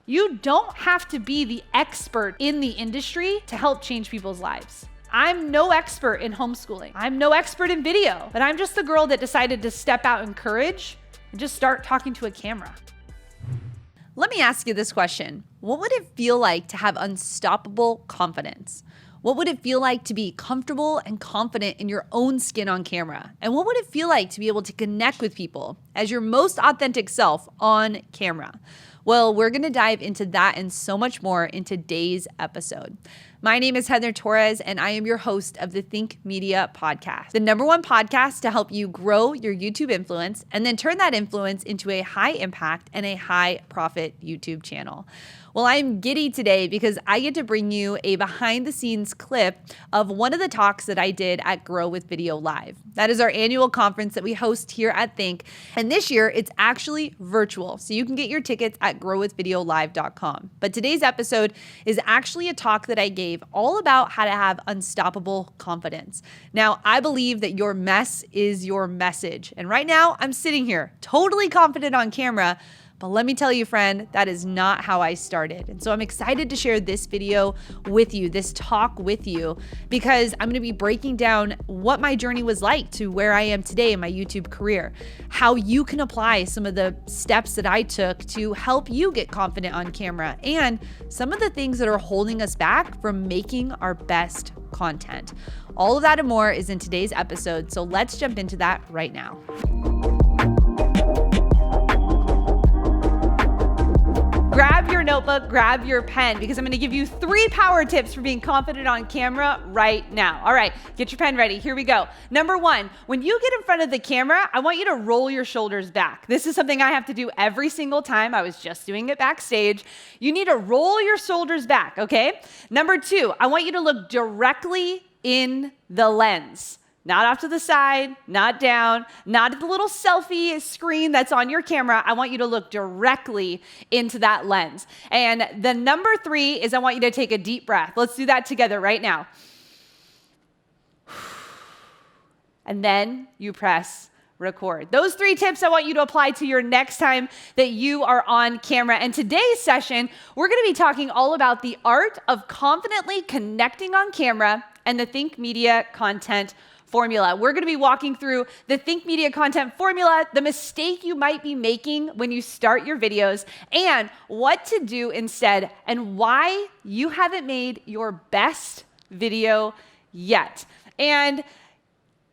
You don't have to be the expert in the industry to help change people's lives. I'm no expert in homeschooling. I'm no expert in video, but I'm just the girl that decided to step out in courage and just start talking to a camera. Let me ask you this question. What would it feel like to have unstoppable confidence? What would it feel like to be comfortable and confident in your own skin on camera? And what would it feel like to be able to connect with people as your most authentic self on camera? Well, we're going to dive into that and so much more in today's episode. My name is Heather Torres, and I am your host of the ThinkMedia podcast, the #1 podcast to help you grow your YouTube influence and then turn that influence into a high impact and a high profit YouTube channel. Well, I'm giddy today because I get to bring you a behind the scenes clip of one of the talks that I did at Grow with Video Live. That is our annual conference that we host here at Think. And this year it's actually virtual. So you can get your tickets at growwithvideolive.com. But today's episode is actually a talk that I gave all about how to have unstoppable confidence. Now, I believe that your mess is your message. And right now I'm sitting here totally confident on camera. But let me tell you, friend, that is not how I started. And so I'm excited to share this video with you, this talk with you, because I'm going to be breaking down what my journey was like to where I am today in my YouTube career, how you can apply some of the steps that I took to help you get confident on camera, and some of the things that are holding us back from making our best content. All of that and more is in today's episode. So let's jump into that right now. Grab your notebook, grab your pen, because I'm going to give you 3 power tips for being confident on camera right now. All right, get your pen ready. Here we go. Number 1, when you get in front of the camera, I want you to roll your shoulders back. This is something I have to do every single time. I was just doing it backstage. You need to roll your shoulders back, okay? Number 2, I want you to look directly in the lens. Not off to the side, not down, not at the little selfie screen that's on your camera. I want you to look directly into that lens. And the number 3 is I want you to take a deep breath. Let's do that together right now. And then you press record. Those 3 tips I want you to apply to your next time that you are on camera. And today's session, we're going to be talking all about the art of confidently connecting on camera and the ThinkMedia content formula. We're going to be walking through the ThinkMedia content formula, the mistake you might be making when you start your videos, and what to do instead, and why you haven't made your best video yet. And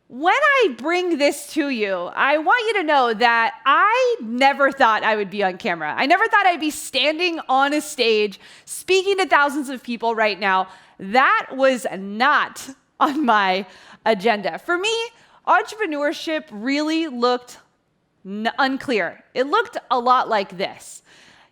when I bring this to you, I want you to know that I never thought I would be on camera. I never thought I'd be standing on a stage speaking to thousands of people right now. That was not on my agenda. For me, entrepreneurship really looked unclear. It looked a lot like this.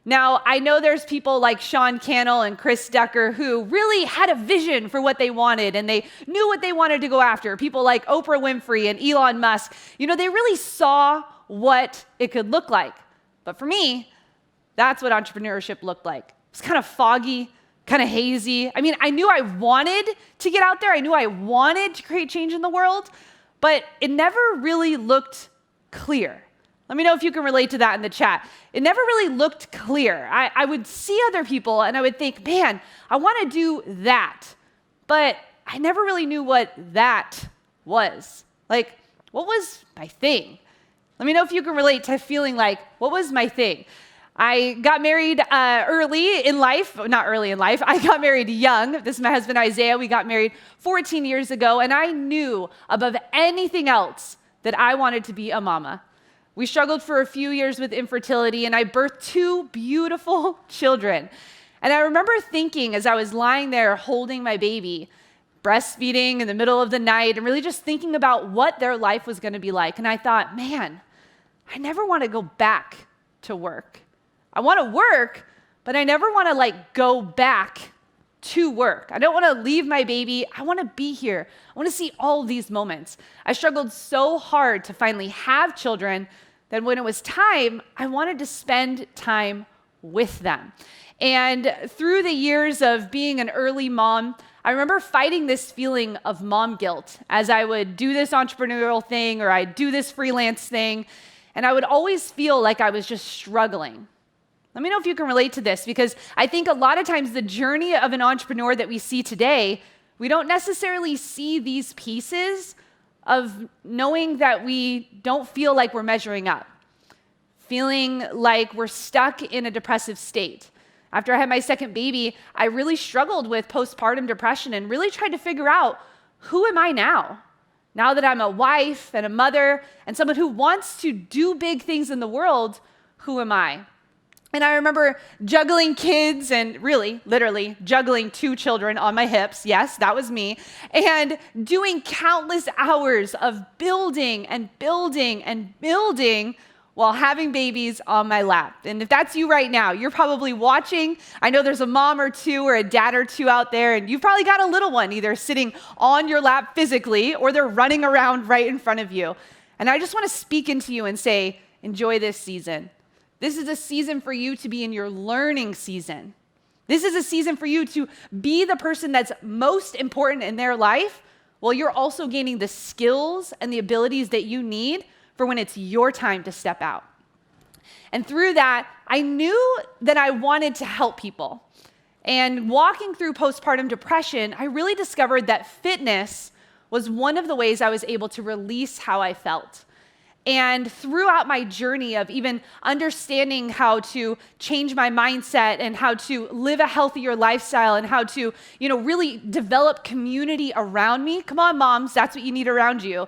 Now, I know there's people like Sean Cannell and Chris Ducker who really had a vision for what they wanted and they knew what they wanted to go after. People like Oprah Winfrey and Elon Musk, they really saw what it could look like. But for me, that's what entrepreneurship looked like. It was kind of foggy, kind of hazy. I mean, I knew I wanted to get out there. I knew I wanted to create change in the world, but it never really looked clear. Let me know if you can relate to that in the chat. It never really looked clear. I would see other people and I would think, man, I want to do that. But I never really knew what that was. Like, what was my thing? Let me know if you can relate to feeling like, what was my thing? I got married early in life. Not early in life. I got married young. This is my husband, Isaiah. We got married 14 years ago, and I knew above anything else that I wanted to be a mama. We struggled for a few years with infertility, and I birthed 2 beautiful children. And I remember thinking as I was lying there holding my baby, breastfeeding in the middle of the night, and really just thinking about what their life was going to be like. And I thought, man, I never want to go back to work. I want to work, but I never want to go back to work. I don't want to leave my baby. I want to be here. I want to see all these moments. I struggled so hard to finally have children that when it was time, I wanted to spend time with them. And through the years of being an early mom, I remember fighting this feeling of mom guilt as I would do this entrepreneurial thing or I'd do this freelance thing, and I would always feel like I was just struggling. Let me know if you can relate to this, because I think a lot of times the journey of an entrepreneur that we see today, we don't necessarily see these pieces of knowing that we don't feel like we're measuring up, feeling like we're stuck in a depressive state. After I had my second baby, I really struggled with postpartum depression and really tried to figure out, who am I now? Now that I'm a wife and a mother and someone who wants to do big things in the world, who am I? And I remember juggling kids and really, literally, juggling 2 children on my hips. Yes, that was me. And doing countless hours of building and building and building while having babies on my lap. And if that's you right now, you're probably watching. I know there's a mom or 2 or a dad or 2 out there, and you've probably got a little one either sitting on your lap physically or they're running around right in front of you. And I just want to speak into you and say, enjoy this season. This is a season for you to be in your learning season. This is a season for you to be the person that's most important in their life, while you're also gaining the skills and the abilities that you need for when it's your time to step out. And through that, I knew that I wanted to help people. And walking through postpartum depression, I really discovered that fitness was one of the ways I was able to release how I felt. And throughout my journey of even understanding how to change my mindset and how to live a healthier lifestyle and how to, really develop community around me. Come on, moms, that's what you need around you.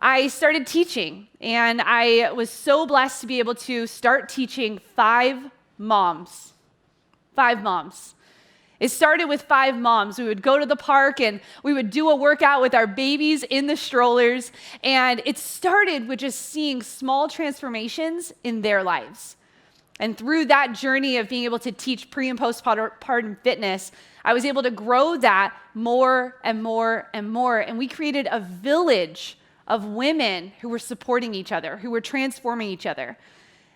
I started teaching, and I was so blessed to be able to start teaching 5 moms. 5 moms. It started with 5 moms. We would go to the park and we would do a workout with our babies in the strollers. And it started with just seeing small transformations in their lives. And through that journey of being able to teach pre and postpartum fitness, I was able to grow that more and more and more. And we created a village of women who were supporting each other, who were transforming each other.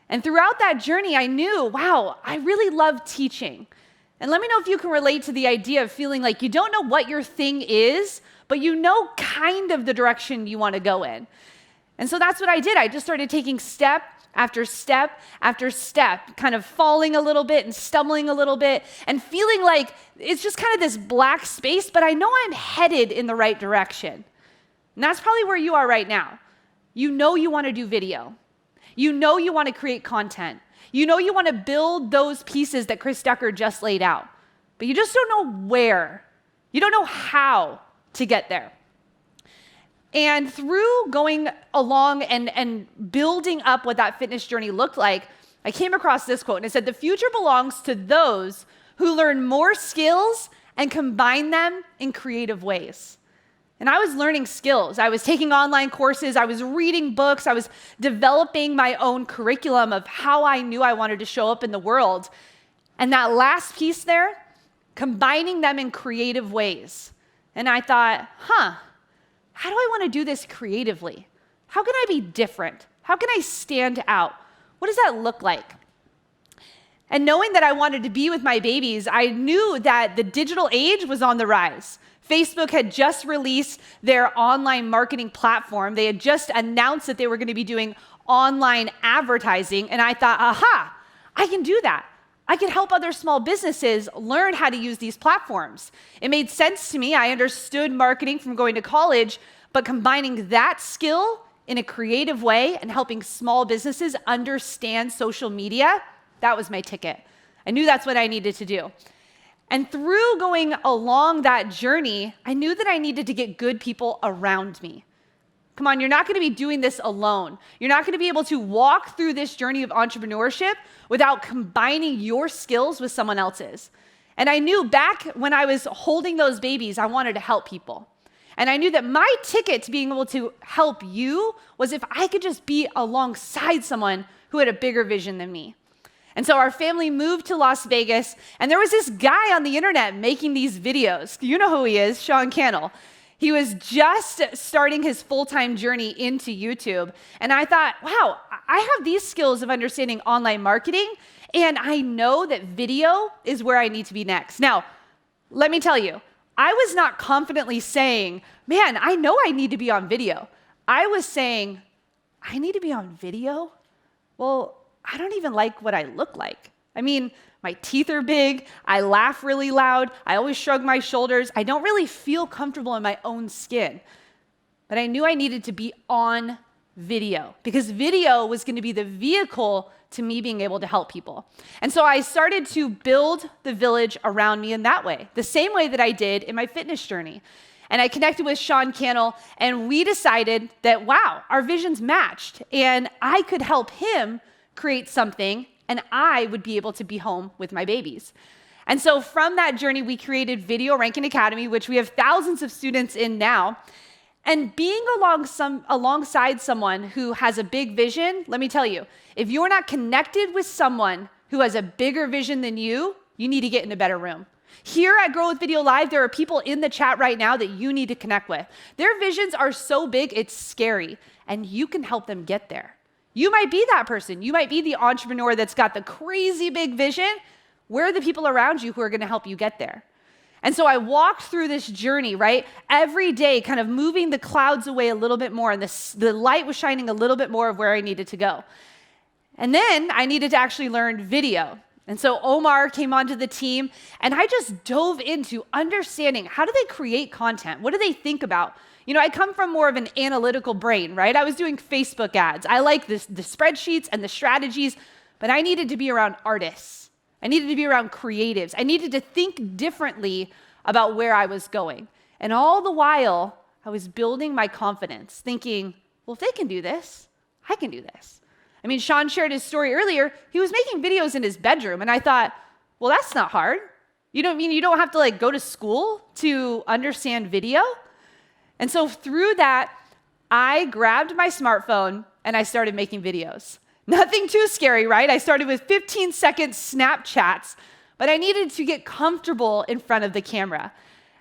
And throughout that journey, I knew, wow, I really love teaching. And let me know if you can relate to the idea of feeling like you don't know what your thing is, but you know kind of the direction you want to go in. And so that's what I did. I just started taking step after step after step, kind of falling a little bit and stumbling a little bit and feeling like it's just kind of this black space, but I know I'm headed in the right direction. And that's probably where you are right now. You know you want to do video. You know you want to create content. You know you want to build those pieces that Chris Ducker just laid out, but you just don't know where. You don't know how to get there. And through going along and building up what that fitness journey looked like, I came across this quote, and it said, "The future belongs to those who learn more skills and combine them in creative ways." And I was learning skills. I was taking online courses. I was reading books. I was developing my own curriculum of how I knew I wanted to show up in the world. And that last piece there, combining them in creative ways. And I thought, how do I want to do this creatively? How can I be different? How can I stand out? What does that look like? And knowing that I wanted to be with my babies, I knew that the digital age was on the rise. Facebook had just released their online marketing platform. They had just announced that they were going to be doing online advertising. And I thought, I can do that. I can help other small businesses learn how to use these platforms. It made sense to me. I understood marketing from going to college, but combining that skill in a creative way and helping small businesses understand social media, that was my ticket. I knew that's what I needed to do. And through going along that journey, I knew that I needed to get good people around me. Come on, you're not going to be doing this alone. You're not going to be able to walk through this journey of entrepreneurship without combining your skills with someone else's. And I knew back when I was holding those babies, I wanted to help people. And I knew that my ticket to being able to help you was if I could just be alongside someone who had a bigger vision than me. And so our family moved to Las Vegas, and there was this guy on the internet making these videos. You know who he is, Sean Cannell. He was just starting his full-time journey into YouTube. And I thought, wow, I have these skills of understanding online marketing, and I know that video is where I need to be next. Now, let me tell you, I was not confidently saying, man, I know I need to be on video. I was saying, I need to be on video? Well, I don't even like what I look like. I mean, my teeth are big, I laugh really loud, I always shrug my shoulders, I don't really feel comfortable in my own skin. But I knew I needed to be on video because video was going to be the vehicle to me being able to help people. And so I started to build the village around me in that way, the same way that I did in my fitness journey. And I connected with Sean Cannell, and we decided that, wow, our visions matched, and I could help him create something, and I would be able to be home with my babies. And so from that journey, we created Video Ranking Academy, which we have thousands of students in now. And being alongside someone who has a big vision, let me tell you, if you're not connected with someone who has a bigger vision than you need to get in a better room. Here at Grow with Video Live, there are people in the chat right now that you need to connect with. Their visions are so big, it's scary, and you can help them get there. You might be that person. You might be the entrepreneur that's got the crazy big vision. Where are the people around you who are going to help you get there? And so I walked through this journey, right? Every day, kind of moving the clouds away a little bit more, and the light was shining a little bit more of where I needed to go. And then I needed to actually learn video. And so Omar came onto the team, and I just dove into understanding how do they create content? What do they think about? You know, I come from more of an analytical brain, right? I was doing Facebook ads. I like the spreadsheets and the strategies, but I needed to be around artists. I needed to be around creatives. I needed to think differently about where I was going. And all the while, I was building my confidence, thinking, well, if they can do this, I can do this. I mean, Sean shared his story earlier. He was making videos in his bedroom, and I thought, well, that's not hard. You don't have to like go to school to understand video? And so through that, I grabbed my smartphone and I started making videos. Nothing too scary, right? I started with 15-second Snapchats, but I needed to get comfortable in front of the camera.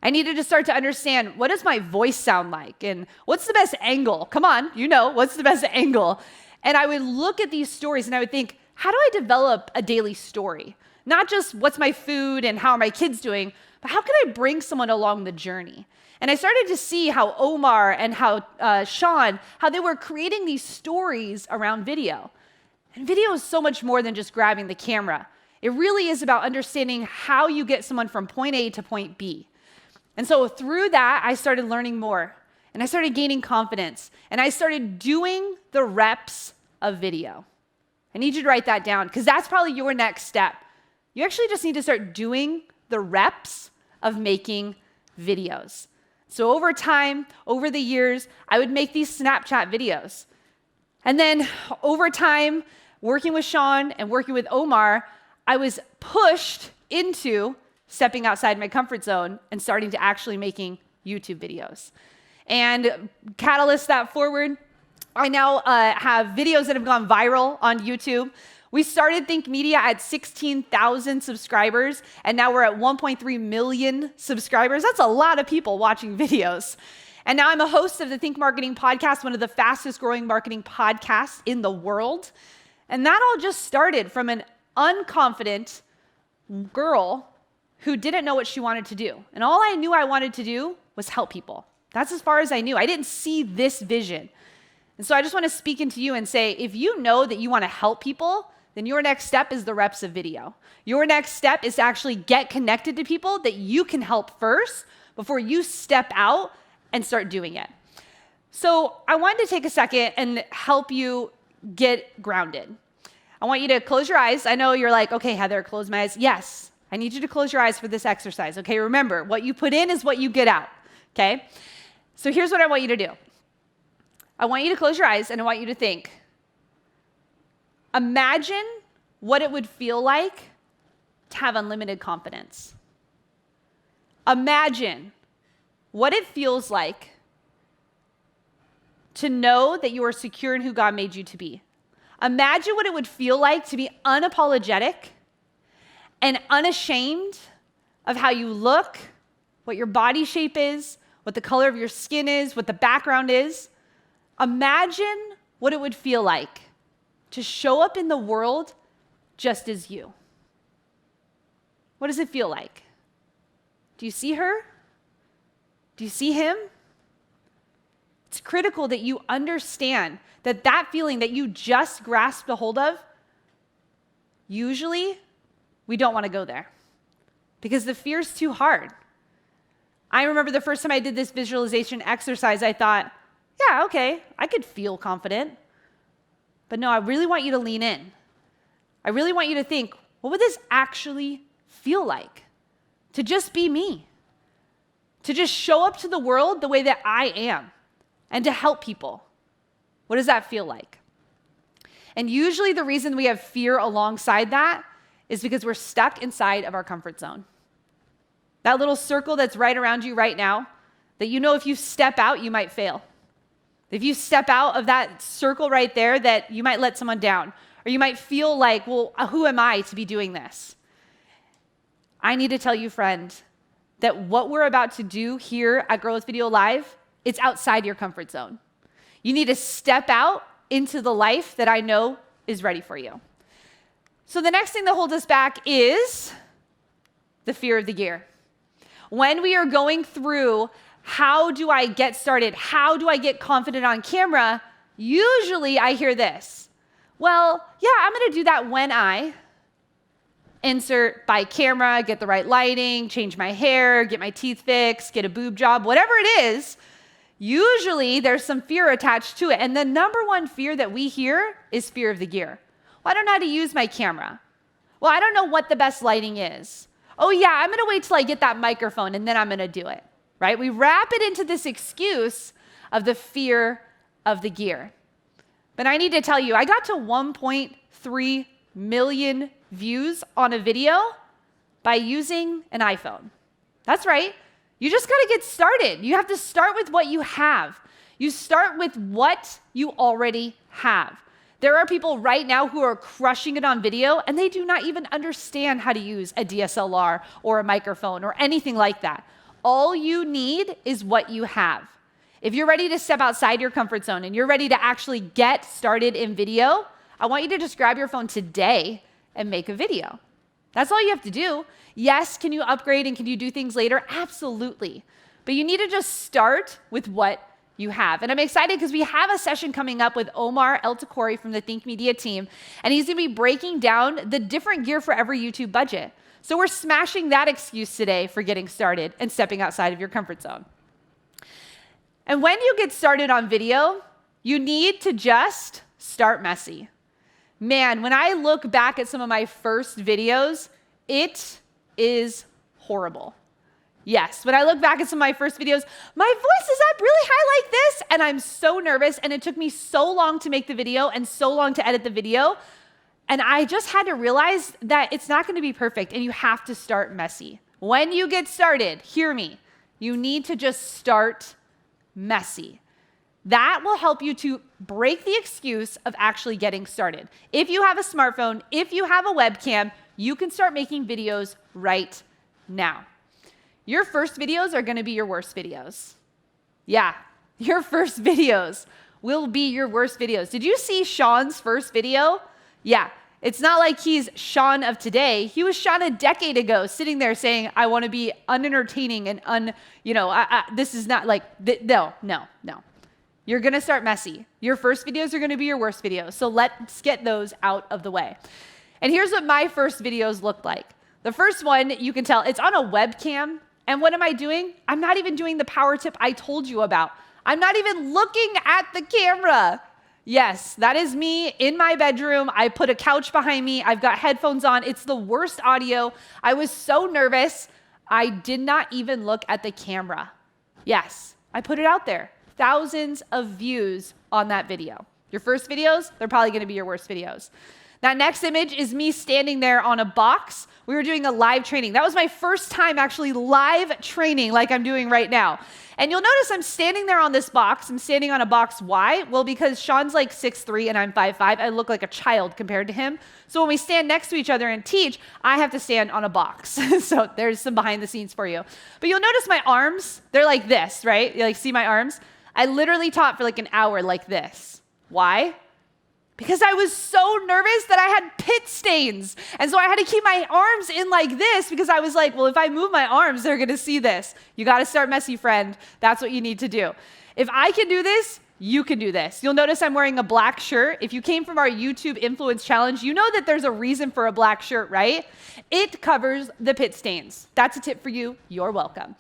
I needed to start to understand, what does my voice sound like? And what's the best angle? Come on, what's the best angle? And I would look at these stories and I would think, how do I develop a daily story? Not just what's my food and how are my kids doing, but how can I bring someone along the journey? And I started to see how Omar and how Sean, how they were creating these stories around video. And video is so much more than just grabbing the camera. It really is about understanding how you get someone from point A to point B. And so through that, I started learning more. And I started gaining confidence. And I started doing the reps of video. I need you to write that down because that's probably your next step. You actually just need to start doing the reps of making videos. So over time, over the years, I would make these Snapchat videos. And then over time, working with Sean and working with Omar, I was pushed into stepping outside my comfort zone and starting to actually making YouTube videos. And catalyst that forward, I now have videos that have gone viral on YouTube. We started ThinkMedia at 16,000 subscribers, and now we're at 1.3 million subscribers. That's a lot of people watching videos. And now I'm a host of the Think Marketing Podcast, one of the fastest growing marketing podcasts in the world. And that all just started from an unconfident girl who didn't know what she wanted to do. And all I knew I wanted to do was help people. That's as far as I knew. I didn't see this vision. And so I just want to speak into you and say, if you know that you want to help people, then your next step is the reps of video. Your next step is to actually get connected to people that you can help first before you step out and start doing it. So I wanted to take a second and help you get grounded. I want you to close your eyes. I know you're like, okay, Heather, close my eyes. Yes, I need you to close your eyes for this exercise. Okay, remember, what you put in is what you get out. Okay, so here's what I want you to do. I want you to close your eyes and I want you to think. Imagine what it would feel like to have unlimited confidence. Imagine what it feels like to know that you are secure in who God made you to be. Imagine what it would feel like to be unapologetic and unashamed of how you look, what your body shape is, what the color of your skin is, what the background is. Imagine what it would feel like to show up in the world just as you. What does it feel like? Do you see her? Do you see him? It's critical that you understand that that feeling that you just grasped a hold of usually we don't want to go there because the fear's too hard. I remember the first time I did this visualization exercise, I thought, yeah, okay, I could feel confident. But no, I really want you to lean in. I really want you to think, what would this actually feel like? To just be me. To just show up to the world the way that I am and to help people. What does that feel like? And usually the reason we have fear alongside that is because we're stuck inside of our comfort zone. That little circle that's right around you right now, that you know if you step out, you might fail. If you step out of that circle right there, that you might let someone down, or you might feel like, well, who am I to be doing this? I need to tell you, friend, that what we're about to do here at Girl with Video Live, it's outside your comfort zone. You need to step out into the life that I know is ready for you. So the next thing that holds us back is the fear of the gear. When we are going through, how do I get started? How do I get confident on camera? Usually I hear this. Well, yeah, I'm going to do that when I insert buy camera, get the right lighting, change my hair, get my teeth fixed, get a boob job, whatever it is. Usually there's some fear attached to it. And the number one fear that we hear is fear of the gear. Well, I don't know how to use my camera. Well, I don't know what the best lighting is. Oh yeah, I'm going to wait till I get that microphone and then I'm going to do it, right? We wrap it into this excuse of the fear of the gear. But I need to tell you, I got to 1.3 million views on a video by using an iPhone. That's right. You just got to get started. You have to start with what you have. You start with what you already have. There are people right now who are crushing it on video, and they do not even understand how to use a DSLR or a microphone or anything like that. All you need is what you have. If you're ready to step outside your comfort zone and you're ready to actually get started in video, I want you to just grab your phone today and make a video. That's all you have to do. Yes, can you upgrade and can you do things later? Absolutely. But you need to just start with what you have. And I'm excited because we have a session coming up with Omar El-Takori from the ThinkMedia team, and he's going to be breaking down the different gear for every YouTube budget. So we're smashing that excuse today for getting started and stepping outside of your comfort zone. And when you get started on video, you need to just start messy. Man, when I look back at some of my first videos, it is horrible. Yes, when I look back at some of my first videos, my voice is up really high like this, and I'm so nervous, and it took me so long to make the video and so long to edit the video, and I just had to realize that it's not going to be perfect, and you have to start messy. When you get started, hear me, you need to just start messy. That will help you to break the excuse of actually getting started. If you have a smartphone, if you have a webcam, you can start making videos right now. Your first videos are going to be your worst videos. Yeah, your first videos will be your worst videos. Did you see Sean's first video? Yeah, it's not like he's Sean of today. He was Sean a decade ago, sitting there saying, I want to be unentertaining and this is not like, no. You're going to start messy. Your first videos are going to be your worst videos. So let's get those out of the way. And here's what my first videos looked like. The first one, you can tell, it's on a webcam. And what am I doing? I'm not even doing the power tip I told you about. I'm not even looking at the camera. Yes, that is me in my bedroom. I put a couch behind me. I've got headphones on. It's the worst audio. I was so nervous. I did not even look at the camera. Yes, I put it out there. Thousands of views on that video. Your first videos, they're probably going to be your worst videos. That next image is me standing there on a box. We were doing a live training. That was my first time actually live training like I'm doing right now. And you'll notice I'm standing there on this box. I'm standing on a box. Why? Well, because Sean's like 6'3" and I'm 5'5". I look like a child compared to him. So when we stand next to each other and teach, I have to stand on a box. So there's some behind the scenes for you. But you'll notice my arms, they're like this, right? You like see my arms? I literally taught for like an hour like this. Why? Because I was so nervous that I had pit stains. And so I had to keep my arms in like this because I was like, well, if I move my arms, they're going to see this. You got to start messy, friend. That's what you need to do. If I can do this, you can do this. You'll notice I'm wearing a black shirt. If you came from our YouTube Influence Challenge, you know that there's a reason for a black shirt, right? It covers the pit stains. That's a tip for you. You're welcome.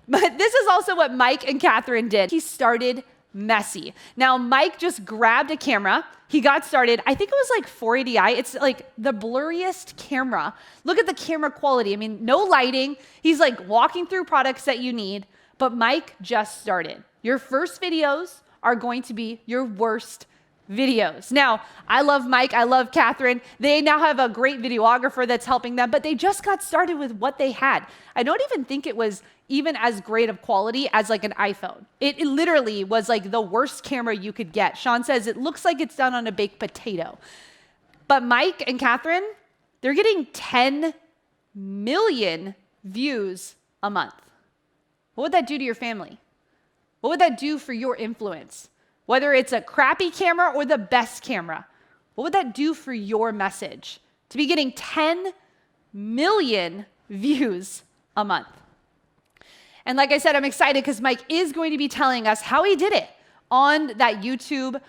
But this is also what Mike and Katherine did. He started messy. Now, Mike just grabbed a camera. He got started. I think it was like 480i. It's like the blurriest camera. Look at the camera quality. I mean, no lighting. He's like walking through products that you need, but Mike just started. Your first videos are going to be your worst videos. Now, I love Mike, I love Katherine. They now have a great videographer that's helping them, but they just got started with what they had. I don't even think it was even as great of quality as like an iPhone. It literally was like the worst camera you could get. Sean says it looks like it's done on a baked potato. But Mike and Katherine, they're getting 10 million views a month. What would that do to your family? What would that do for your influence? Whether it's a crappy camera or the best camera, what would that do for your message? To be getting 10 million views a month. And like I said, I'm excited because Mike is going to be telling us how he did it on that YouTube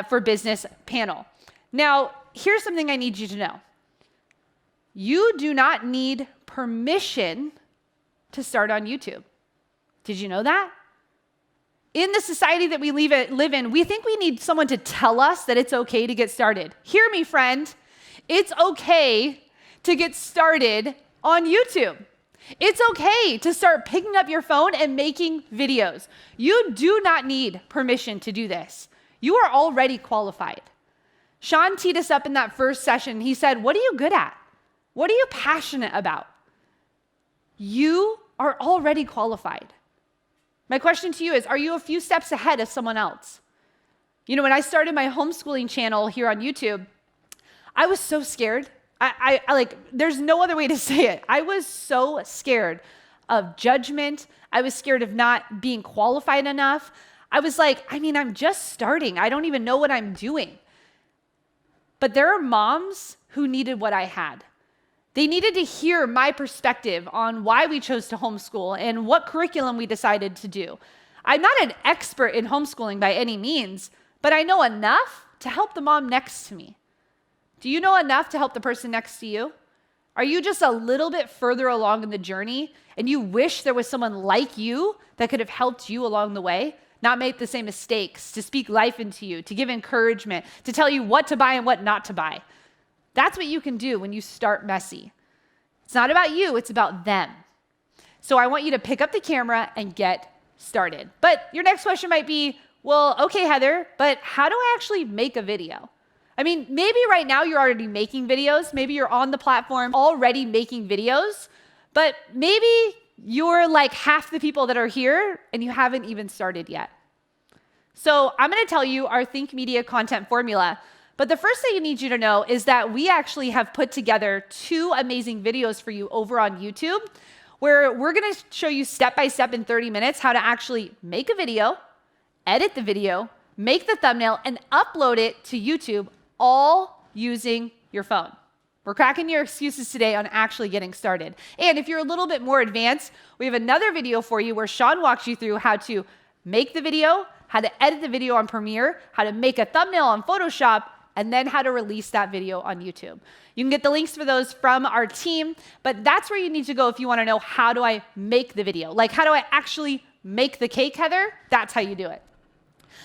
for Business panel. Now, here's something I need you to know. You do not need permission to start on YouTube. Did you know that? In the society that we live in, we think we need someone to tell us that it's okay to get started. Hear me, friend. It's okay to get started on YouTube. It's okay to start picking up your phone and making videos. You do not need permission to do this. You are already qualified. Sean teed us up in that first session. He said, what are you good at? What are you passionate about? You are already qualified. My question to you is, are you a few steps ahead of someone else? You know, when I started my homeschooling channel here on YouTube, I was so scared. I like, there's no other way to say it. I was so scared of judgment. I was scared of not being qualified enough. I was like, I'm just starting. I don't even know what I'm doing. But there are moms who needed what I had. They needed to hear my perspective on why we chose to homeschool and what curriculum we decided to do. I'm not an expert in homeschooling by any means, but I know enough to help the mom next to me. Do you know enough to help the person next to you? Are you just a little bit further along in the journey and you wish there was someone like you that could have helped you along the way, not make the same mistakes, to speak life into you, to give encouragement, to tell you what to buy and what not to buy? That's what you can do when you start messy. It's not about you, it's about them. So I want you to pick up the camera and get started. But your next question might be, well, okay, Heather, but how do I actually make a video? Maybe right now you're already making videos. Maybe you're on the platform already making videos, but maybe you're like half the people that are here and you haven't even started yet. So I'm gonna tell you our ThinkMedia content formula. But the first thing I need you to know is that we actually have put together 2 amazing videos for you over on YouTube, where we're gonna show you step-by-step in 30 minutes how to actually make a video, edit the video, make the thumbnail, and upload it to YouTube, all using your phone. We're cracking your excuses today on actually getting started. And if you're a little bit more advanced, we have another video for you where Sean walks you through how to make the video, how to edit the video on Premiere, how to make a thumbnail on Photoshop, and then how to release that video on YouTube. You can get the links for those from our team, but that's where you need to go if you wanna know, how do I make the video? Like, how do I actually make the cake, Heather? That's how you do it.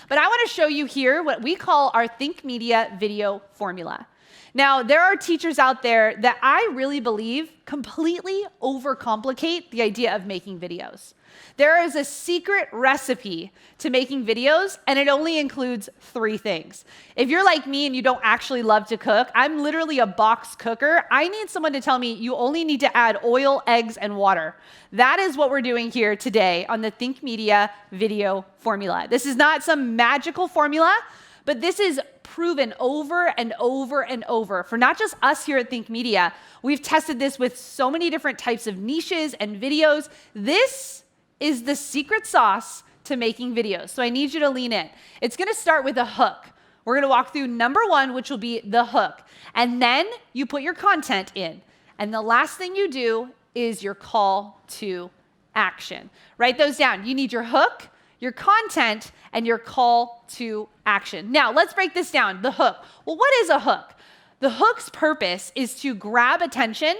But I wanna show you here what we call our ThinkMedia video formula. Now, there are teachers out there that I really believe completely overcomplicate the idea of making videos. There is a secret recipe to making videos, and it only includes 3 things. If you're like me and you don't actually love to cook, I'm literally a box cooker. I need someone to tell me you only need to add oil, eggs, and water. That is what we're doing here today on the ThinkMedia video formula. This is not some magical formula, but this is proven over and over and over for not just us here at ThinkMedia. We've tested this with so many different types of niches and videos. This is the secret sauce to making videos. So I need you to lean in. It's gonna start with a hook. We're gonna walk through number 1, which will be the hook. And then you put your content in. And the last thing you do is your call to action. Write those down. You need your hook, your content, and your call to action. Now, let's break this down. The hook. Well, what is a hook? The hook's purpose is to grab attention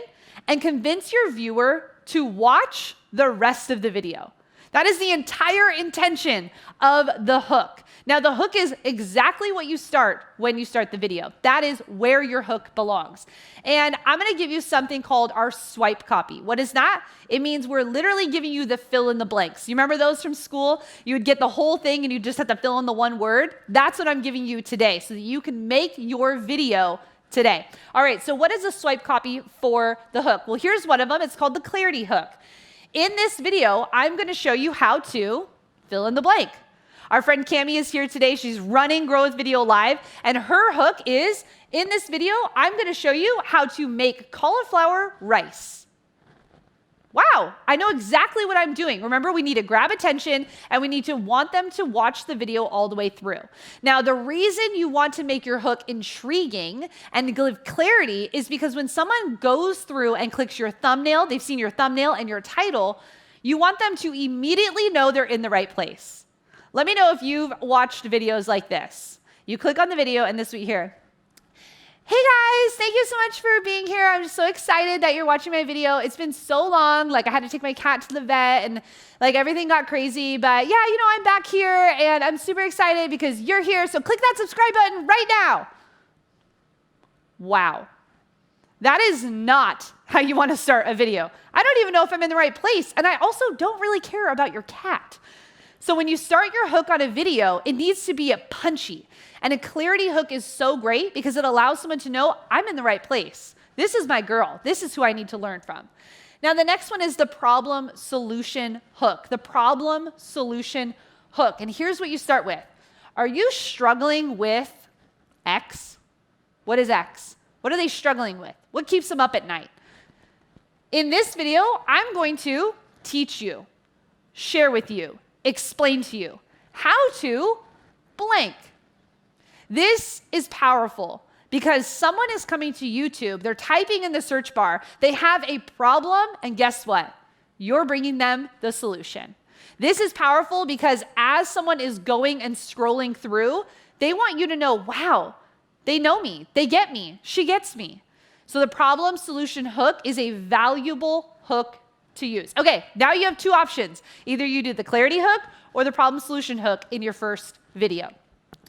and convince your viewer to watch the rest of the video. That is the entire intention of the hook. Now, the hook is exactly what you start when you start the video. That is where your hook belongs. And I'm gonna give you something called our swipe copy. What is that? It means we're literally giving you the fill in the blanks. You remember those from school? You would get the whole thing and you just have to fill in the one word. That's what I'm giving you today so that you can make your video today. All right, so what is a swipe copy for the hook? Well, here's one of them. It's called the clarity hook. In this video, I'm gonna show you how to fill in the blank. Our friend Cami is here today. She's running Grow with Video Live, and her hook is, in this video, I'm gonna show you how to make cauliflower rice. Wow, I know exactly what I'm doing. Remember, we need to grab attention and we need to want them to watch the video all the way through. Now, the reason you want to make your hook intriguing and give clarity is because when someone goes through and clicks your thumbnail, they've seen your thumbnail and your title, you want them to immediately know they're in the right place. Let me know if you've watched videos like this. You click on the video and this is what you hear. Hey guys, thank you so much for being here. I'm just so excited that you're watching my video. It's been so long. Like I had to take my cat to the vet and like everything got crazy. But yeah, I'm back here and I'm super excited because you're here. So click that subscribe button right now. Wow. That is not how you want to start a video. I don't even know if I'm in the right place. And I also don't really care about your cat. So when you start your hook on a video, it needs to be punchy. And a clarity hook is so great because it allows someone to know I'm in the right place. This is my girl. This is who I need to learn from. Now, the next one is the problem solution hook. The problem solution hook. And here's what you start with. Are you struggling with X? What is X? What are they struggling with? What keeps them up at night? In this video, I'm going to teach you, share with you, explain to you how to blank. This is powerful because someone is coming to YouTube, they're typing in the search bar, they have a problem, and guess what? You're bringing them the solution. This is powerful because as someone is going and scrolling through, they want you to know, wow, they know me, they get me, she gets me. So the problem solution hook is a valuable hook to use. Okay, now you have two options. Either you do the clarity hook or the problem solution hook in your first video.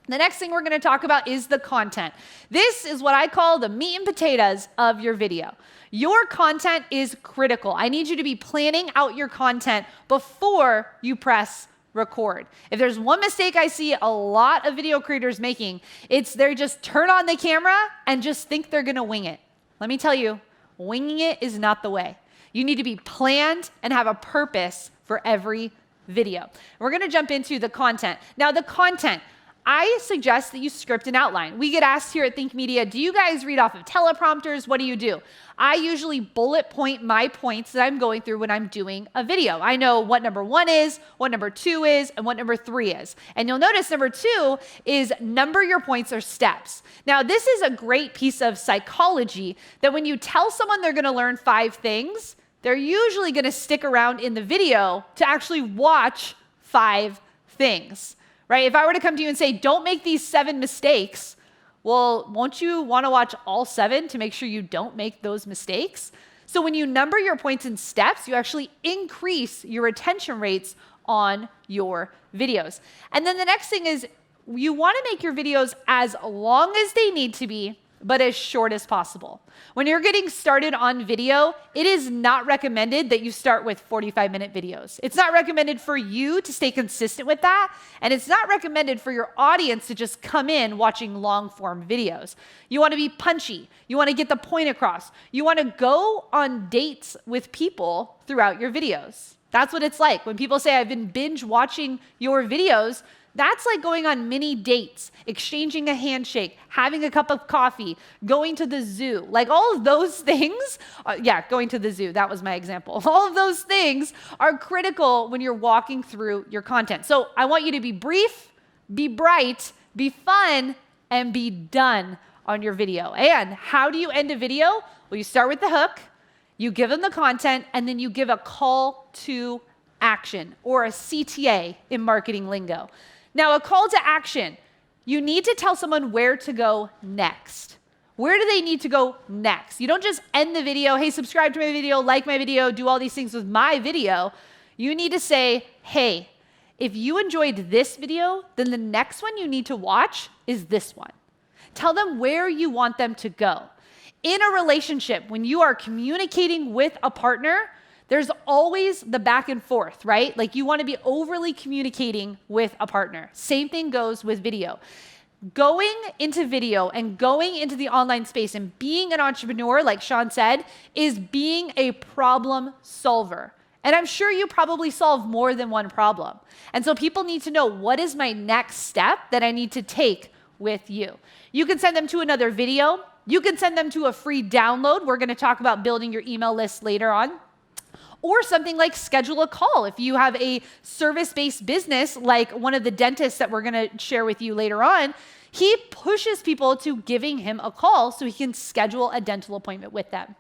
The next thing we're gonna talk about is the content. This is what I call the meat and potatoes of your video. Your content is critical. I need you to be planning out your content before you press record. If there's one mistake I see a lot of video creators making, it's they just turn on the camera and just think they're gonna wing it. Let me tell you, winging it is not the way. You need to be planned and have a purpose for every video. We're gonna jump into the content. Now the content, I suggest that you script an outline. We get asked here at ThinkMedia, do you guys read off of teleprompters? What do you do? I usually bullet point my points that I'm going through when I'm doing a video. I know what number 1 is, what number 2 is, and what number 3 is. And you'll notice number 2 is number your points or steps. Now, this is a great piece of psychology that when you tell someone they're gonna learn 5 things, they're usually gonna stick around in the video to actually watch 5 things. Right? If I were to come to you and say, don't make these 7 mistakes, well, won't you want to watch all 7 to make sure you don't make those mistakes? So when you number your points and steps, you actually increase your retention rates on your videos. And then the next thing is you want to make your videos as long as they need to be, but as short as possible. When you're getting started on video, it is not recommended that you start with 45-minute videos. It's not recommended for you to stay consistent with that, and it's not recommended for your audience to just come in watching long-form videos. You want to be punchy. You want to get the point across. You want to go on dates with people throughout your videos. That's what it's like. When people say, I've been binge watching your videos, that's like going on mini dates, exchanging a handshake, having a cup of coffee, going to the zoo. Like all of those things, going to the zoo, that was my example. All of those things are critical when you're walking through your content. So I want you to be brief, be bright, be fun, and be done on your video. And how do you end a video? Well, you start with the hook, you give them the content, and then you give a call to action, or a CTA in marketing lingo. Now, a call to action, you need to tell someone where to go next. Where do they need to go next? You don't just end the video, hey, subscribe to my video, like my video, do all these things with my video. You need to say, hey, if you enjoyed this video, then the next one you need to watch is this one. Tell them where you want them to go. In a relationship, when you are communicating with a partner, there's always the back and forth, right? Like you want to be overly communicating with a partner. Same thing goes with video. Going into video and going into the online space and being an entrepreneur, like Sean said, is being a problem solver. And I'm sure you probably solve more than one problem. And so people need to know, what is my next step that I need to take with you? You can send them to another video. You can send them to a free download. We're going to talk about building your email list later on. Or something like schedule a call. If you have a service-based business, like one of the dentists that we're going to share with you later on, he pushes people to giving him a call so he can schedule a dental appointment with them.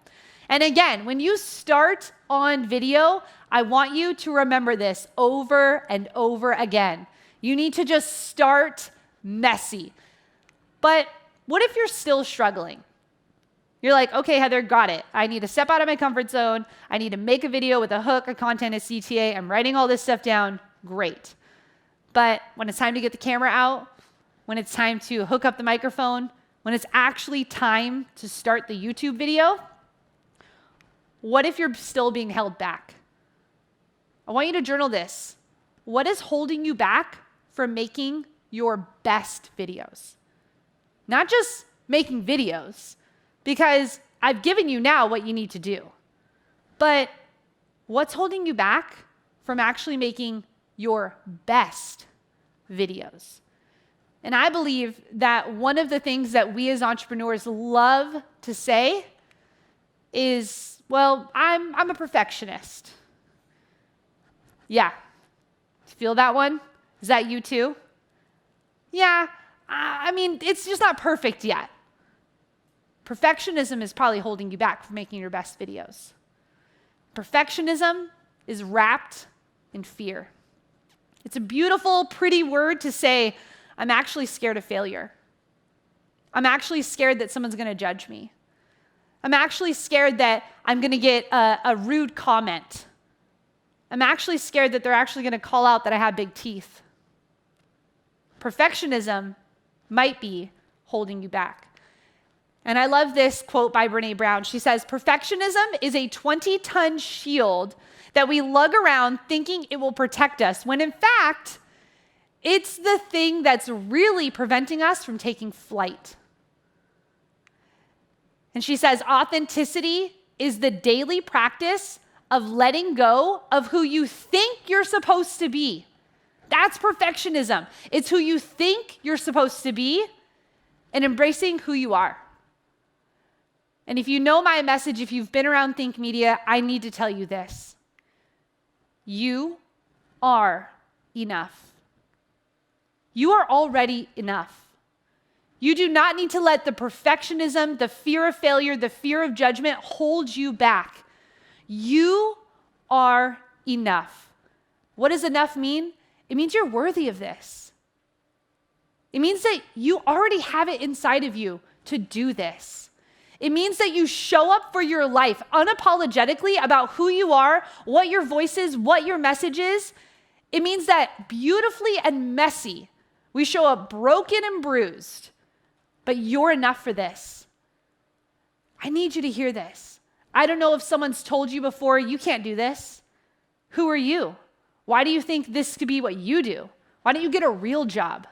And again, when you start on video, I want you to remember this over and over again. You need to just start messy. But what if you're still struggling? You're like, okay, Heather, got it. I need to step out of my comfort zone. I need to make a video with a hook, a content, a CTA. I'm writing all this stuff down. Great. But when it's time to get the camera out, when it's time to hook up the microphone, when it's actually time to start the YouTube video, what if you're still being held back? I want you to journal this. What is holding you back from making your best videos? Not just making videos, because I've given you now what you need to do. But what's holding you back from actually making your best videos? And I believe that one of the things that we as entrepreneurs love to say is, well, I'm a perfectionist. Yeah. Feel that one? Is that you too? Yeah. I mean, it's just not perfect yet. Perfectionism is probably holding you back from making your best videos. Perfectionism is wrapped in fear. It's a beautiful, pretty word to say, I'm actually scared of failure. I'm actually scared that someone's going to judge me. I'm actually scared that I'm going to get a rude comment. I'm actually scared that they're actually going to call out that I have big teeth. Perfectionism might be holding you back. And I love this quote by Brené Brown. She says, perfectionism is a 20-ton shield that we lug around thinking it will protect us, when in fact, it's the thing that's really preventing us from taking flight. And she says, authenticity is the daily practice of letting go of who you think you're supposed to be. That's perfectionism. It's who you think you're supposed to be and embracing who you are. And if you know my message, if you've been around ThinkMedia, I need to tell you this. You are enough. You are already enough. You do not need to let the perfectionism, the fear of failure, the fear of judgment hold you back. You are enough. What does enough mean? It means you're worthy of this. It means that you already have it inside of you to do this. It means that you show up for your life unapologetically about who you are, what your voice is, what your message is. It means that beautifully and messy, we show up broken and bruised, but you're enough for this. I need you to hear this. I don't know if someone's told you before, you can't do this. Who are you? Why do you think this could be what you do? Why don't you get a real job?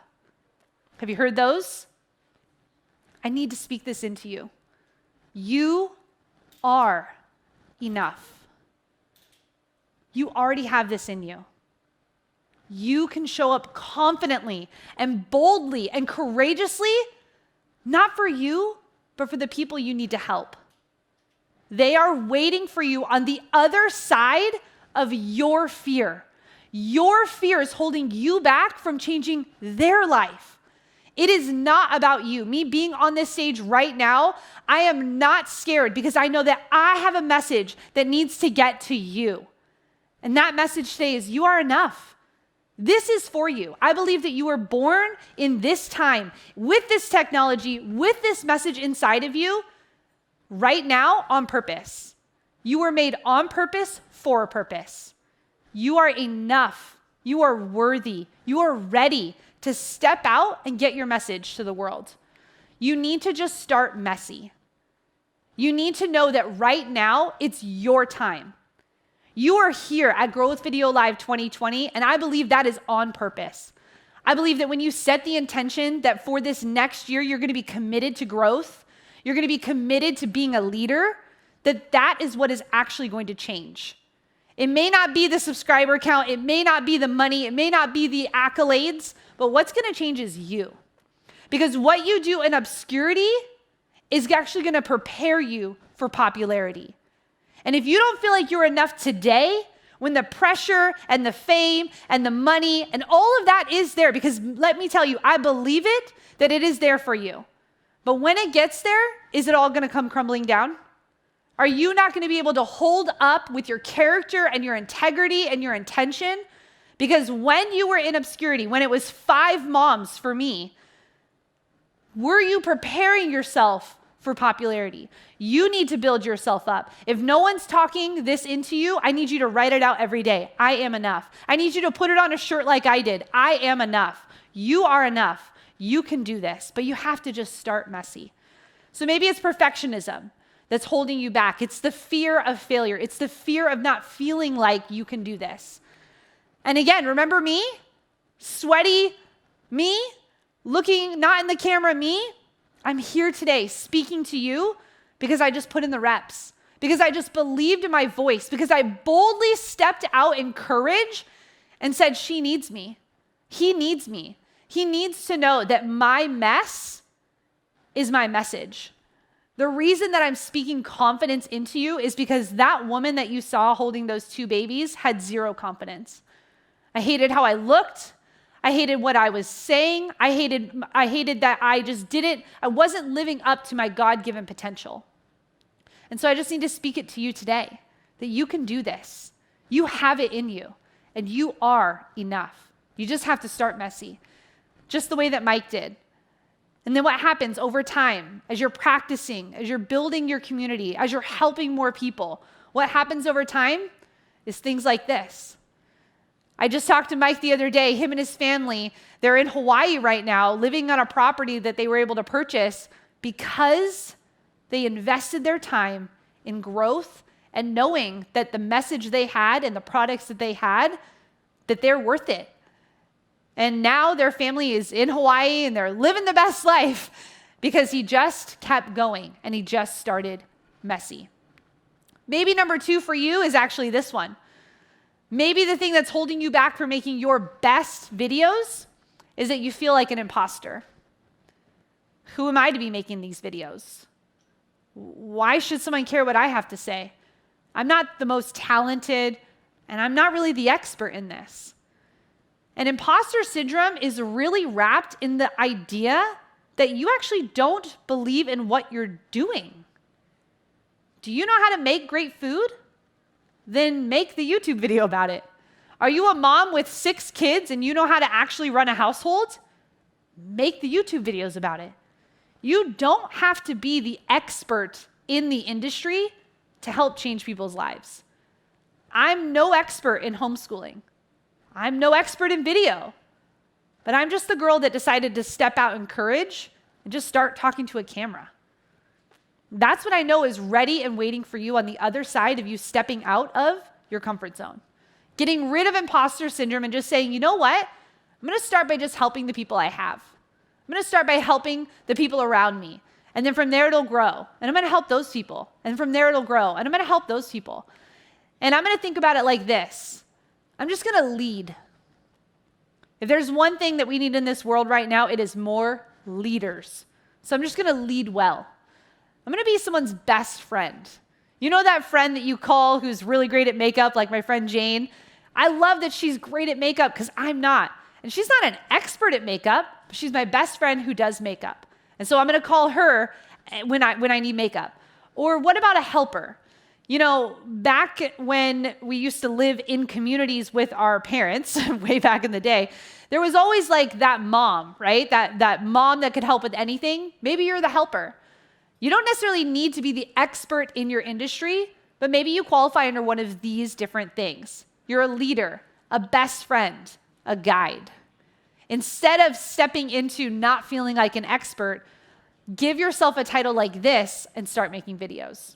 Have you heard those? I need to speak this into you. You are enough. You already have this in you. You can show up confidently and boldly and courageously, not for you, but for the people you need to help. They are waiting for you on the other side of your fear. Your fear is holding you back from changing their life. It is not about you. Me being on this stage right now, I am not scared because I know that I have a message that needs to get to you. And that message today is you are enough. This is for you. I believe that you were born in this time with this technology, with this message inside of you right now on purpose. You were made on purpose for a purpose. You are enough. You are worthy. You are ready to step out and get your message to the world. You need to just start messy. You need to know that right now it's your time. You are here at Growth Video Live 2020, and I believe that is on purpose. I believe that when you set the intention that for this next year, you're going to be committed to growth, you're going to be committed to being a leader, that is what is actually going to change. It may not be the subscriber count, it may not be the money, it may not be the accolades, but what's going to change is you. Because what you do in obscurity is actually going to prepare you for popularity. And if you don't feel like you're enough today, when the pressure and the fame and the money and all of that is there, because let me tell you, I believe it, that it is there for you. But when it gets there, is it all going to come crumbling down? Are you not going to be able to hold up with your character and your integrity and your intention? Because when you were in obscurity, when it was 5 moms for me, were you preparing yourself for popularity? You need to build yourself up. If no one's talking this into you, I need you to write it out every day. I am enough. I need you to put it on a shirt like I did. I am enough. You are enough. You can do this, but you have to just start messy. So maybe it's perfectionism that's holding you back. It's the fear of failure. It's the fear of not feeling like you can do this. And again, remember me? Sweaty me? Looking not in the camera me? I'm here today speaking to you because I just put in the reps, because I just believed in my voice, because I boldly stepped out in courage and said, she needs me. He needs me. He needs to know that my mess is my message. The reason that I'm speaking confidence into you is because that woman that you saw holding those 2 babies had 0 confidence. I hated how I looked. I hated what I was saying. I hated that I wasn't living up to my God-given potential. And so I just need to speak it to you today, that you can do this. You have it in you, and you are enough. You just have to start messy, just the way that Mike did. And then what happens over time, as you're practicing, as you're building your community, as you're helping more people, what happens over time is things like this. I just talked to Mike the other day. Him and his family, they're in Hawaii right now, living on a property that they were able to purchase because they invested their time in growth and knowing that the message they had and the products that they had, that they're worth it. And now their family is in Hawaii and they're living the best life because he just kept going and he just started messy. Maybe number 2 for you is actually this one. Maybe the thing that's holding you back from making your best videos is that you feel like an imposter. Who am I to be making these videos? Why should someone care what I have to say? I'm not the most talented, and I'm not really the expert in this. And imposter syndrome is really wrapped in the idea that you actually don't believe in what you're doing. Do you know how to make great food? Then make the YouTube video about it. Are you a mom with 6 kids and you know how to actually run a household? Make the YouTube videos about it. You don't have to be the expert in the industry to help change people's lives. I'm no expert in homeschooling. I'm no expert in video, but I'm just the girl that decided to step out in courage and just start talking to a camera. That's what I know is ready and waiting for you on the other side of you stepping out of your comfort zone. Getting rid of imposter syndrome and just saying, you know what? I'm going to start by just helping the people I have. I'm going to start by helping the people around me. And then from there, it'll grow. And I'm going to help those people. And from there, it'll grow. And I'm going to help those people. And I'm going to think about it like this. I'm just going to lead. If there's one thing that we need in this world right now, it is more leaders. So I'm just going to lead well. I'm going to be someone's best friend. You know that friend that you call who's really great at makeup, like my friend Jane? I love that she's great at makeup because I'm not. And she's not an expert at makeup, but she's my best friend who does makeup. And so I'm going to call her when I need makeup. Or what about a helper? You know, back when we used to live in communities with our parents, way back in the day, there was always like that mom, right? That mom that could help with anything. Maybe you're the helper. You don't necessarily need to be the expert in your industry, but maybe you qualify under one of these different things. You're a leader, a best friend, a guide. Instead of stepping into not feeling like an expert, give yourself a title like this and start making videos.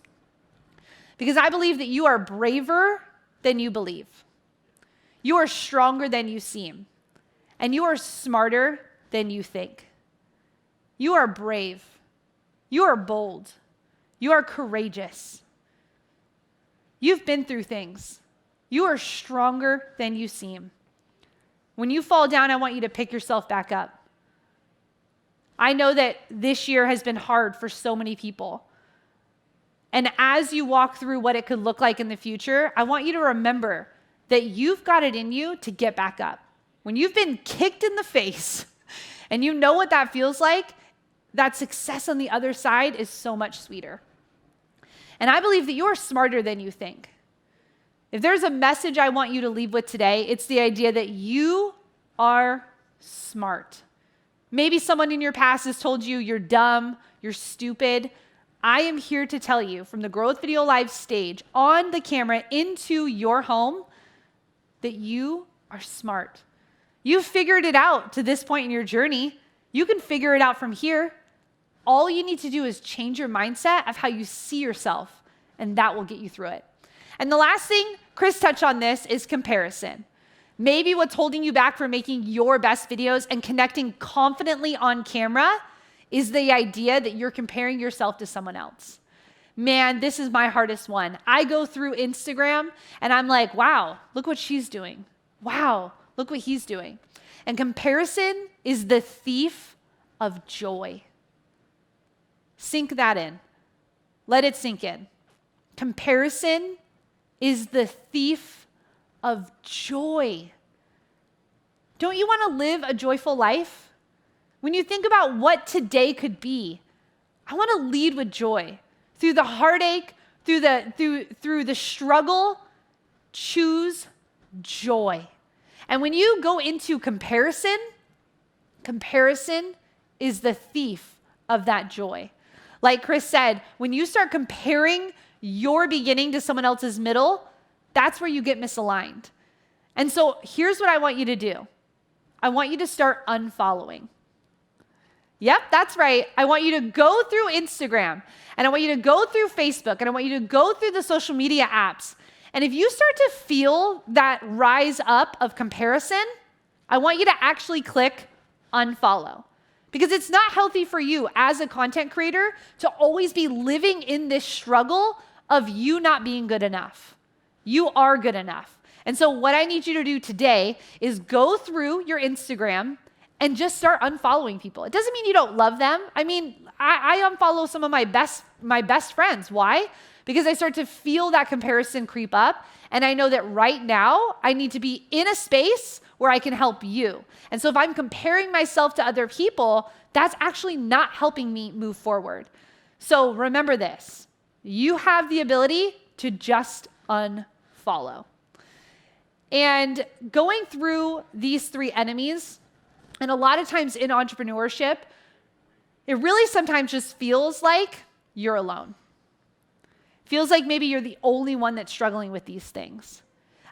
Because I believe that you are braver than you believe. You are stronger than you seem. And you are smarter than you think. You are brave. You are bold. You are courageous. You've been through things. You are stronger than you seem. When you fall down, I want you to pick yourself back up. I know that this year has been hard for so many people. And as you walk through what it could look like in the future, I want you to remember that you've got it in you to get back up. When you've been kicked in the face and you know what that feels like, that success on the other side is so much sweeter. And I believe that you're smarter than you think. If there's a message I want you to leave with today, it's the idea that you are smart. Maybe someone in your past has told you you're dumb, you're stupid. I am here to tell you from the Growth Video Live stage on the camera into your home that you are smart. You've figured it out to this point in your journey. You can figure it out from here. All you need to do is change your mindset of how you see yourself, and that will get you through it. And the last thing, Chris touched on this, is comparison. Maybe what's holding you back from making your best videos and connecting confidently on camera is the idea that you're comparing yourself to someone else. Man, this is my hardest one. I go through Instagram and I'm like, wow, look what she's doing. Wow, look what he's doing. And comparison is the thief of joy. Sink that in. Let it sink in. Comparison is the thief of joy. Don't you want to live a joyful life? When you think about what today could be, I want to lead with joy. Through the heartache, through the struggle, choose joy. And when you go into comparison, comparison is the thief of that joy. Like Chris said, when you start comparing your beginning to someone else's middle, that's where you get misaligned. And so here's what I want you to do. I want you to start unfollowing. Yep, that's right. I want you to go through Instagram, and I want you to go through Facebook, and I want you to go through the social media apps. And if you start to feel that rise up of comparison, I want you to actually click unfollow. Because it's not healthy for you as a content creator to always be living in this struggle of you not being good enough. You are good enough. And so what I need you to do today is go through your Instagram and just start unfollowing people. It doesn't mean you don't love them. I mean, I unfollow some of my best friends. Why? Because I start to feel that comparison creep up, and I know that right now I need to be in a space where I can help you. And so if I'm comparing myself to other people, that's actually not helping me move forward. So remember this. You have the ability to just unfollow. And going through these three enemies, and a lot of times in entrepreneurship, it really sometimes just feels like you're alone. Feels like maybe you're the only one that's struggling with these things.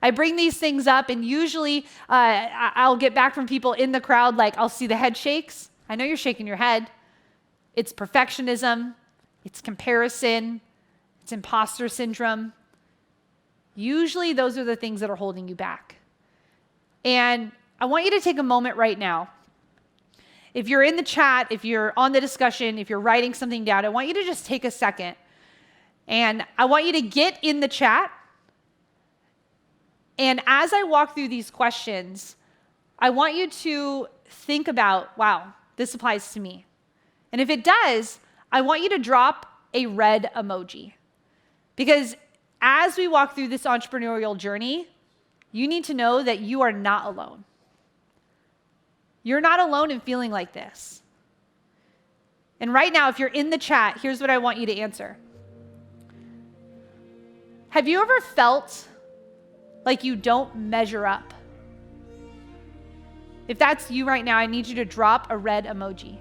I bring these things up, and usually I'll get back from people in the crowd, like I'll see the head shakes. I know you're shaking your head. It's perfectionism. It's comparison. It's imposter syndrome. Usually those are the things that are holding you back. And I want you to take a moment right now. If you're in the chat, if you're on the discussion, if you're writing something down, I want you to just take a second. And I want you to get in the chat. And as I walk through these questions, I want you to think about, wow, this applies to me. And if it does, I want you to drop a red emoji. Because as we walk through this entrepreneurial journey, you need to know that you are not alone. You're not alone in feeling like this. And right now, if you're in the chat, here's what I want you to answer. Have you ever felt like you don't measure up? If that's you right now, I need you to drop a red emoji.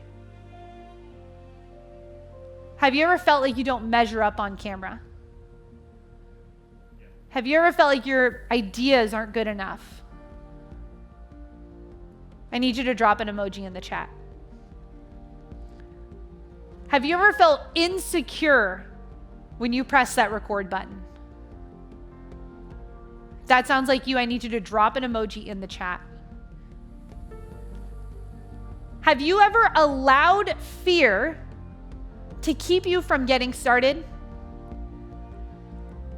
Have you ever felt like you don't measure up on camera? Have you ever felt like your ideas aren't good enough? I need you to drop an emoji in the chat. Have you ever felt insecure when you press that record button? If that sounds like you, I need you to drop an emoji in the chat. Have you ever allowed fear to keep you from getting started?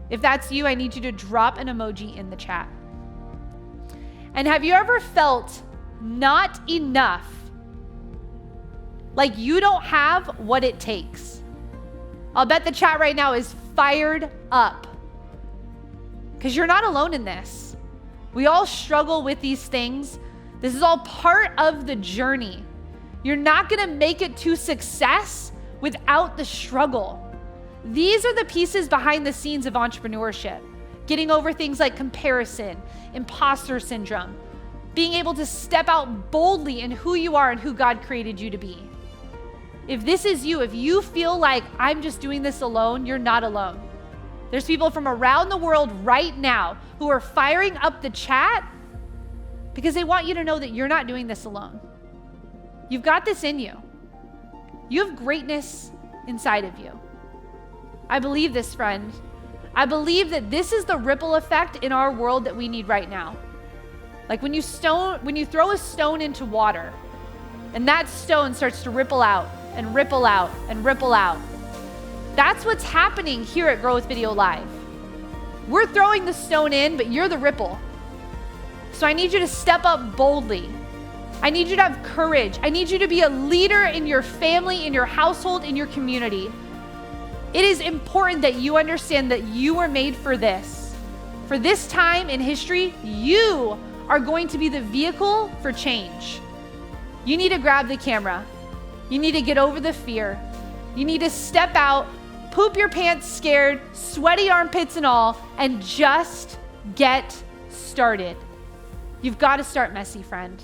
If that's you, I need you to drop an emoji in the chat. And have you ever felt not enough? Like you don't have what it takes? I'll bet the chat right now is fired up. Because you're not alone in this. We all struggle with these things. This is all part of the journey. You're not gonna make it to success without the struggle. These are the pieces behind the scenes of entrepreneurship. Getting over things like comparison, imposter syndrome, being able to step out boldly in who you are and who God created you to be. If this is you, if you feel like I'm just doing this alone, you're not alone. There's people from around the world right now who are firing up the chat because they want you to know that you're not doing this alone. You've got this in you. You have greatness inside of you. I believe this, friend. I believe that this is the ripple effect in our world that we need right now. Like when you throw a stone into water, and that stone starts to ripple out and ripple out and ripple out. That's what's happening here at Grow with Video Live. We're throwing the stone in, but you're the ripple. So I need you to step up boldly. I need you to have courage. I need you to be a leader in your family, in your household, in your community. It is important that you understand that you were made for this. For this time in history, you are going to be the vehicle for change. You need to grab the camera. You need to get over the fear. You need to step out, poop your pants scared, sweaty armpits and all, and just get started. You've got to start messy, friend.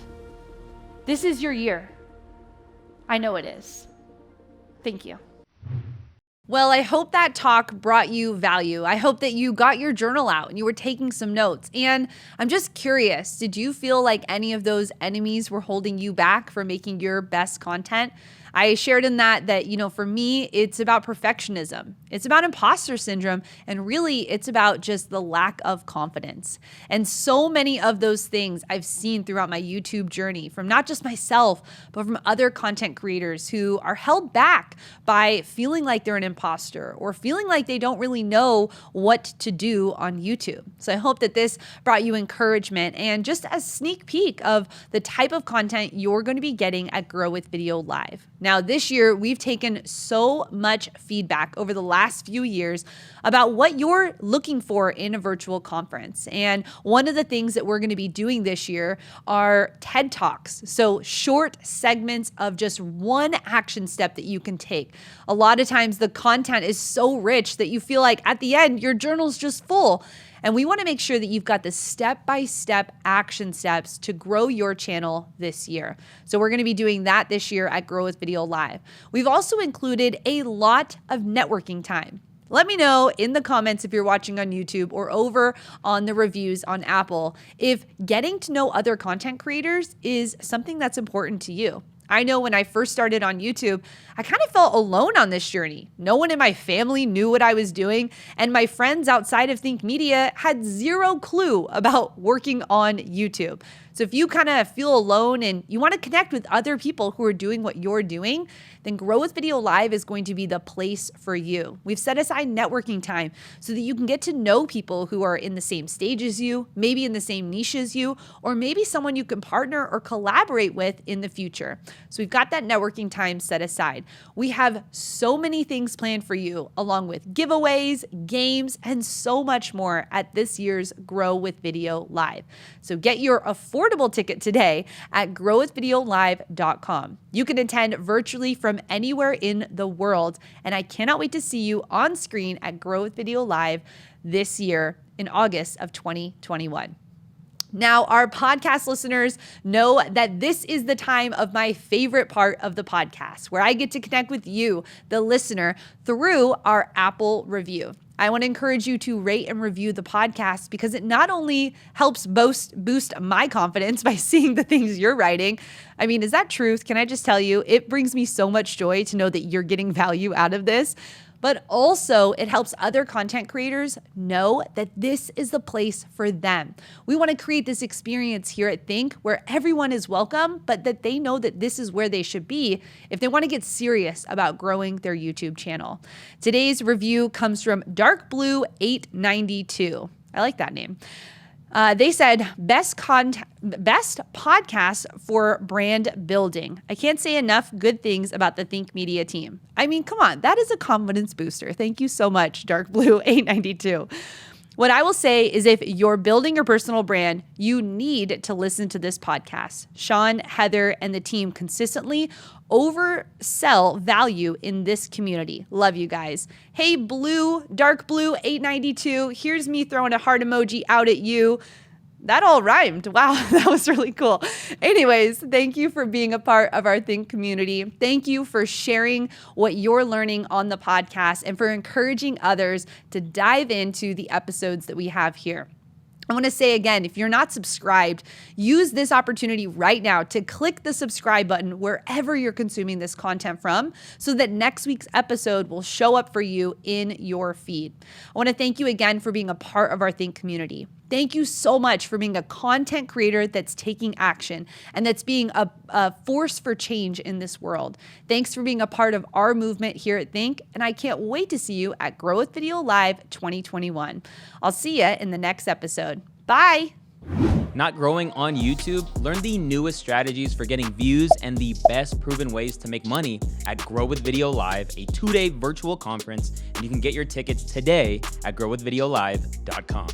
This is your year. I know it is. Thank you. Well, I hope that talk brought you value. I hope that you got your journal out and you were taking some notes. And I'm just curious, did you feel like any of those enemies were holding you back from making your best content? I shared in that, for me, it's about perfectionism. It's about imposter syndrome. And really, it's about just the lack of confidence. And so many of those things I've seen throughout my YouTube journey from not just myself, but from other content creators who are held back by feeling like they're an imposter or feeling like they don't really know what to do on YouTube. So I hope that this brought you encouragement and just a sneak peek of the type of content you're going to be getting at Grow with Video Live. Now, this year, we've taken so much feedback over the last few years about what you're looking for in a virtual conference. And one of the things that we're going to be doing this year are TED Talks. So short segments of just one action step that you can take. A lot of times the content is so rich that you feel like at the end, your journal's just full. And we want to make sure that you've got the step-by-step action steps to grow your channel this year. So we're going to be doing that this year at Grow with Video Live. We've also included a lot of networking time. Let me know in the comments if you're watching on YouTube or over on the reviews on Apple if getting to know other content creators is something that's important to you. I know when I first started on YouTube, I kind of felt alone on this journey. No one in my family knew what I was doing, and my friends outside of ThinkMedia had zero clue about working on YouTube. So if you kind of feel alone and you want to connect with other people who are doing what you're doing, then Grow with Video Live is going to be the place for you. We've set aside networking time so that you can get to know people who are in the same stage as you, maybe in the same niche as you, or maybe someone you can partner or collaborate with in the future. So we've got that networking time set aside. We have so many things planned for you, along with giveaways, games, and so much more at this year's Grow with Video Live. So get your affordable ticket today at growwithvideolive.com. You can attend virtually from anywhere in the world, and I cannot wait to see you on screen at Grow with Video Live this year in August of 2021. Now, our podcast listeners know that this is the time of my favorite part of the podcast, where I get to connect with you, the listener, through our Apple review. I want to encourage you to rate and review the podcast because it not only helps boost my confidence by seeing the things you're writing. I mean, is that truth? Can I just tell you, it brings me so much joy to know that you're getting value out of this. But also it helps other content creators know that this is the place for them. We want to create this experience here at Think where everyone is welcome, but that they know that this is where they should be if they want to get serious about growing their YouTube channel. Today's review comes from Dark Blue 892. I like that name. They said, best podcast for brand building. I can't say enough good things about the ThinkMedia team. I mean, come on, that is a confidence booster. Thank you so much, Dark Blue 892. What I will say is if you're building your personal brand, you need to listen to this podcast. Sean, Heather, and the team consistently oversell value in this community. Love you guys. Hey, Dark Blue 892, here's me throwing a heart emoji out at you. That all rhymed. Wow, that was really cool. Anyways, thank you for being a part of our Think community. Thank you for sharing what you're learning on the podcast and for encouraging others to dive into the episodes that we have here. I want to say again, if you're not subscribed, use this opportunity right now to click the subscribe button wherever you're consuming this content from so that next week's episode will show up for you in your feed. I want to thank you again for being a part of our Think community. Thank you so much for being a content creator that's taking action and that's being a force for change in this world. Thanks for being a part of our movement here at Think, and I can't wait to see you at Grow with Video Live 2021. I'll see you in the next episode. Bye. Not growing on YouTube? Learn the newest strategies for getting views and the best proven ways to make money at Grow with Video Live, a 2-day virtual conference, and you can get your tickets today at growwithvideolive.com.